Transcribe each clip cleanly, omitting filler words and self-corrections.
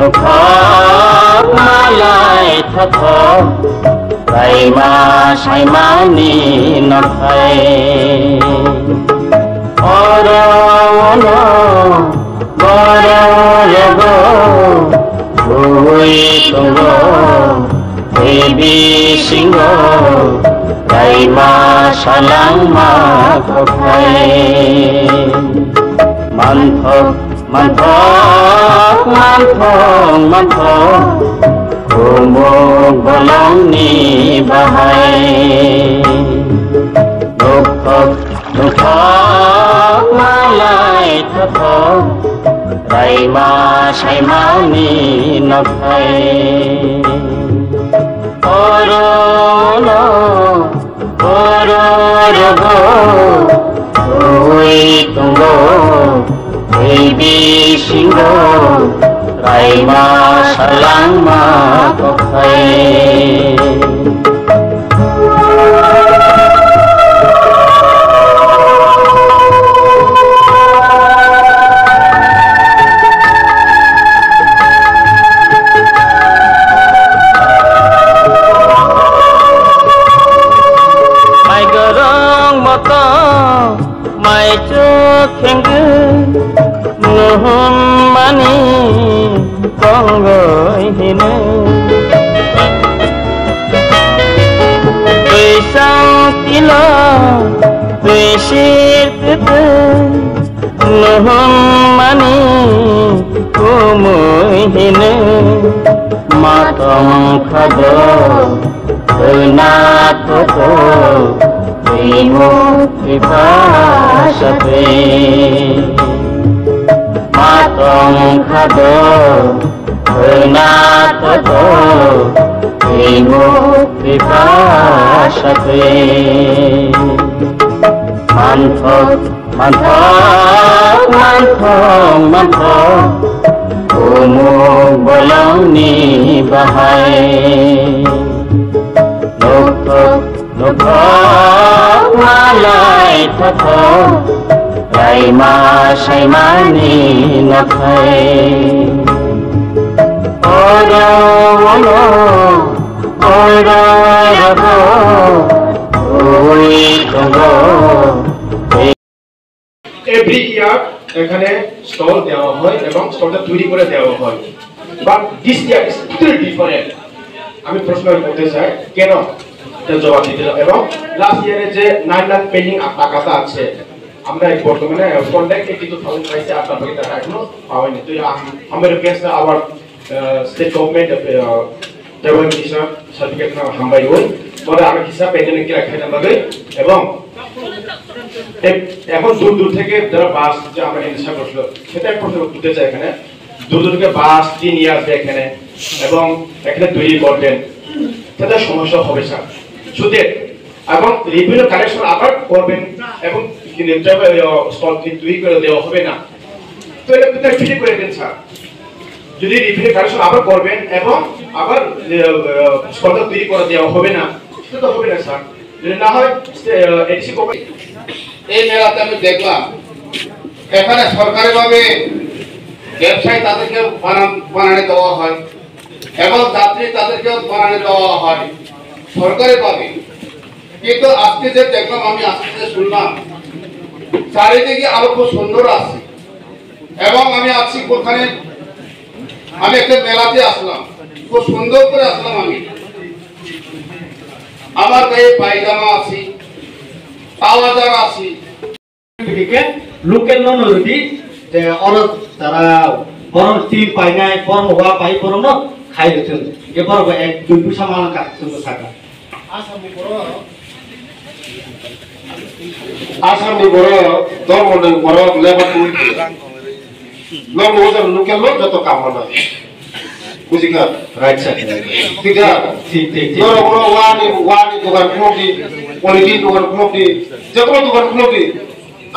nukhok malai thotho raima saimani nakhai oro no goro rego hui tungo baby singo raima salang ma khokai manthok manthok manthok manthok kumuk bolong ni bahai nukhok nukhok malai thotho raima saimani nakhai oro no oro rogo hui tungo baby singo raima salang ma kokai mai gorong moto mai chuk khenggu nuhun mani kongoi hine tui sang tilo tui sir tutu nuhun mani kumui hine matong khado tuna toto timu vipasate matong khado tuna toto timu vipasate manthok manthok manthok manthok kumuk bolong ni bahai nukhok nukhok malai thotho raima saimani nakhai oro no oro rogo hui tungo every year এখানে stall দেওয়া হয় এবং স্টলটা তৈরি করে দেওয়া হয় but this year is totally different আমি প্রশ্ন করতে চাই কেন এটা জবাব দিতে এবং লাস্ট ইয়ারে যে 9 লাখ পেন্ডিং টাকাটা আছে আমরা বর্তমানে কন্ট্যাক্ট 82000 পাইছে আপনাদের টাকা এখনো পাওয়ানি তো আমরা request our state government development mission certificate না হামবাই হই পরে আমরা হিসাব পেন্ডিং কে রাখতে আমাদের এবং এখন দূর দূর থেকে যারা বাস যে আমরা ইনশা করছিল সেটা প্রশ্ন করতে চাই এখানে দূর দূর থেকে বাস দিয়ে নিয়ে আসবে এখানে এবং এখানে তৈরি করবেন সেটা সমস্যা হবে স্যার শুধু এবং রিভিনিউ কালেকশন আবার করবেন এবং স্টল তৈরি করে দেওয়া হবে না তো এটা ফ্রি করে দেন স্যার যদি রিভিনিউ কালেকশন আবার করবেন এবং আবার স্টলটা তৈরি করে দেওয়া হবে না সেটা তো হবে না স্যার যদি না হয় এডিসি কোম্পানি এই মেলাতে আমি দেখলাম এখানে সরকারিভাবে ব্যবসায়ী তাদেরকে বানানে দেওয়া হয় এবং যাত্রী তাদেরকেও বানানে দেওয়া হয় সরকারিভাবে কিন্তু আজকে যে দেখলাম আমি আজকে যে শুনলাম চারিদিকে আরো খুব সুন্দর আছে এবং আমি আছি কোথানে আমি একটা মেলাতে আসলাম খুব সুন্দর করে আসলাম আমি আমার গায়ে পায়জামা আছে পাওয়াজার আছে লোকের ননরুদি যে অরত তারা বরং তিন পাই নাই বরং হওয়া পাই বরং না খাই দিতেন এবার এক দুই পয়সা মাল কাটছেন টাকা আসামনি বড় ধর্ম বড় লেবার তুই লোক ওজন লোকের লোক যত কাম না বুঝিকা রাইট স্যার ঠিক আছে ঠিক ঠিক বড় বড় ওয়ানি দোকান খুলবি পলিথিন দোকান খুলবি যে কোনো দোকান খুলবি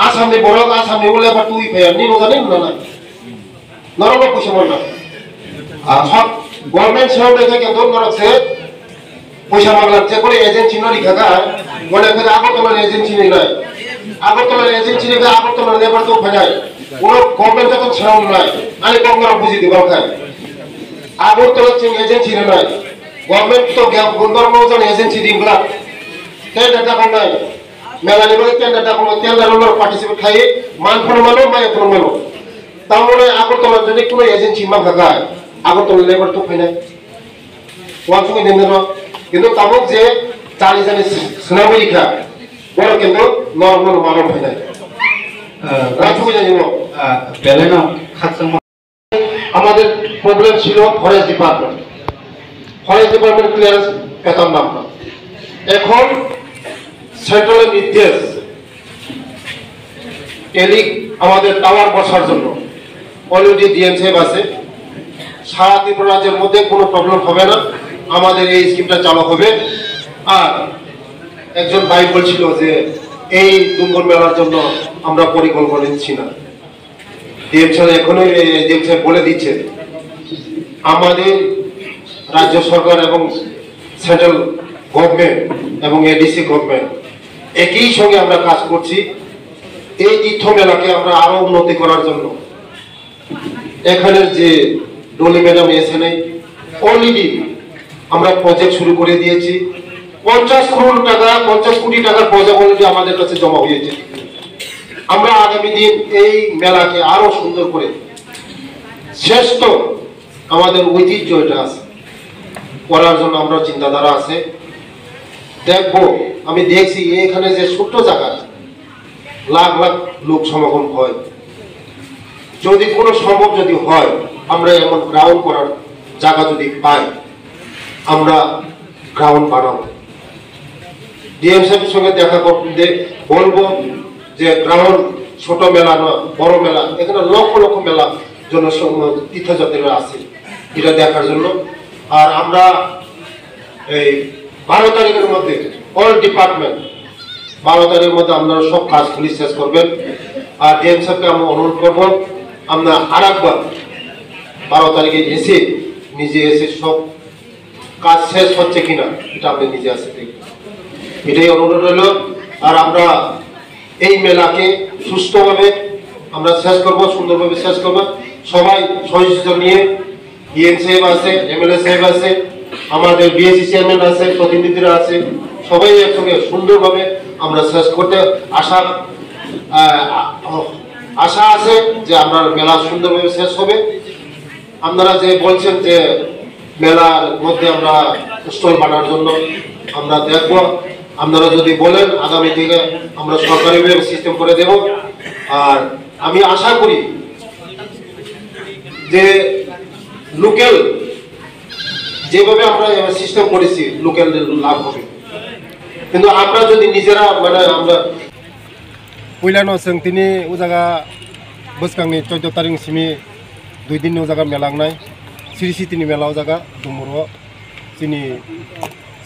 আসামনি বড় আসামনি লেবার তুই ভাই নি জানেন না নরম পয়সা বল না আর সব গভর্নমেন্ট সব দেখে কেন নরকছে পয়সা মাগলাম যে করে এজেন্সি ন লিখা গা মনে করে আগরতলার এজেন্সি নেই নয় আগরতলার এজেন্সি নেই আগরতলার লেবার তো ফাজায় কোনো গভর্নমেন্ট যখন ছাড়াও নয় আমি কম করে বুঝি দিব খায় আগরতলা जों एजेंसी নাই गवर्नमेंट तो गुंदरमो जों एजेंसी दिंगला टेंडर दाखनाय मेलानि बागै टेंडर दाखनाय टेंडर नम्बर पार्टिसिपेट खायो मान फरमानो माय फरमानो तामने আগরতলা যদি কোনো एजेंसी मागाय আগরতলা लेबर तो फैनाय वाचुङै देनरो किन्तु तामुक जे चाली जानि सुनाबैखा बड़ किन्तु नर्माल मानो फैनाय वाचुङै जानिनो बेलेना खातसं আমাদের প্রবলেম ছিল ফরেস্ট ডিপার্টমেন্ট ক্লিয়ারেন্স পেতাম না আমরা এখন সেন্ট্রালের নির্দেশ টেলি আমাদের টাওয়ার বসার জন্য অলরেডি ডিএম সাহেব আছে সারা ত্রিপুরা রাজ্যের মধ্যে কোনো প্রবলেম হবে না আমাদের এই স্কিমটা চালু হবে আর একজন ভাই বলছিল যে এই দুম্বর মেলার জন্য আমরা পরিকল্পনা নিচ্ছি না ডিএম সাহেব এখনই ডিএম সাহেব বলে দিচ্ছে আমাদের রাজ্য সরকার এবং সেন্ট্রাল গভর্নমেন্ট এবং এডিসি গভর্নমেন্ট একই সঙ্গে আমরা কাজ করছি এই তীর্থ মেলাকে আমরা আরো উন্নতি করার জন্য এখানের যে ডলি ম্যাডাম এসেন অলরেডি আমরা প্রজেক্ট শুরু করে দিয়েছি 50 কোটি টাকার প্রজেক্ট অলরেডি আমাদের কাছে জমা হয়েছে আমরা আগামী দিন এই মেলাকে আরো সুন্দর করে শ্রেষ্ঠ আমাদের ঐতিহ্য এটা আছে করার জন্য আমরা চিন্তাধারা আছে দেখবো আমি দেখছি এখানে যে ছোট্ট জায়গা লাখ লাখ লোক সমাগম হয় যদি কোনো সম্ভব যদি হয় আমরা এমন গ্রাউন্ড করার জায়গা যদি পাই আমরা গ্রাউন্ড বানাবো ডিএম সাহেবের সঙ্গে দেখা করতে বলবো যে গ্রাউন্ড ছোট মেলা না বড় মেলা এখানে লক্ষ লক্ষ মেলা জন্য তীর্থযাত্রীরা আছে এটা দেখার জন্য আর আমরা এই 12 তারিখের মধ্যে অল ডিপার্টমেন্ট 12 তারিখের মধ্যে আপনারা সব কাজগুলি শেষ করবেন আর ডিএম সাহেবকে আমি অনুরোধ করব আমরা আরেকবার 12 তারিখে এসে নিজে এসে সব কাজ শেষ হচ্ছে কিনা এটা আপনি নিজে আসে দেখবেন এটাই অনুরোধ রইল আর আমরা এই মেলাকে সুস্থভাবে আমরা শেষ করব সুন্দরভাবে শেষ করব সবাই সহযোগিতা নিয়ে ডিএম সাহেব আছে এমএলএ সাহেব আছে আমাদের বিএসসি চেয়ারম্যান আছে প্রতিনিধিরা আছে সবাই একসঙ্গে সুন্দরভাবে আমরা শেষ করতে আশা আছে যে আমরা মেলা সুন্দরভাবে শেষ হবে আপনারা যে বলছেন যে মেলার মধ্যে আমরা স্টল বানানোর জন্য আমরা দেখব আপনারা যদি বলেন আগামী থেকে আমরা সরকারিভাবে সিস্টেম করে দেব আর আমি আশা করি যে লোকাল যেভাবে আমরা সিস্টেম করেছি লোকালদের লাভ হবে কিন্তু আমরা যদি নিজেরা মানে আমরা पयलानो जों दिनै उ जायगा बोसगांनि 14 तारिखसिमि 2 दिन उ जायगा मेला नाय सिरि सिटिनि मेला उ जायगा दंबरो जोंनि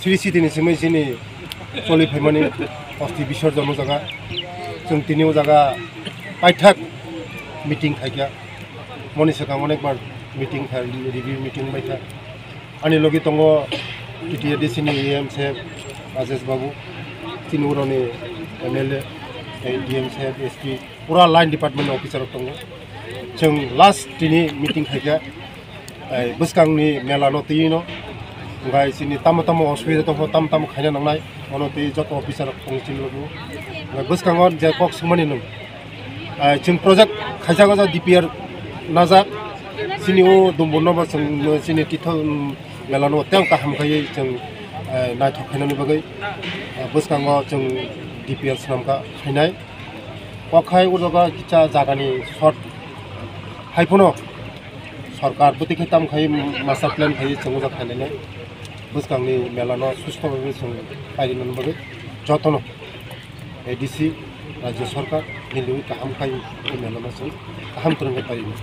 सिरि सिटिनि सिमै जोंनि सलिफायमानि अस्थि बिसर्जन उ जायगा जों दिनै उ जायगा पाइथाक मिटिं खायगा मनि सिगां अनेकबार मिटिं खाय रिभिउ मिटिं बायथा आंनि लगे दङ टिटिएडिसिनि एम साहेब राजेश बाबु तिनुरनि एमएलए डीएम साहेब एसपी पूरा लाइन डिपार्टमेंट ऑफिसर दङ जों लास्ट दिनै मिटिं खायगा बोसगांनि मेला न तैनो ओमफ्राय जोंनि ताम ताम असुबिदा दङ ताम खायनो नांनाय अन तै जत अफिसार दंसिलबो बोसगांआव जे कक सोमानि नों जों प्रजेक्ट खायजागा जा डिपिआर नाजा जोंनि उ दंबनबा जों जोंनि तीर्थ मेला न तें गाहाम खायै जों नायथखायनायनि बागै बोसगांआव जों डिपिआर सामका खायनाय अखाय उजगा किचा जागानि शर्ट हाइफोनो सरकार बतिखे ताम खाय मास्टार प्लान खाय जों उजा खायनाय बोसगांनि मेलानो सुस्थभावे जों फायरिनो बागै जतन एडिसि राज्य सरकार मिलि गाहाम खाय मेलानो जों गाहाम फोरोंनो पारिनो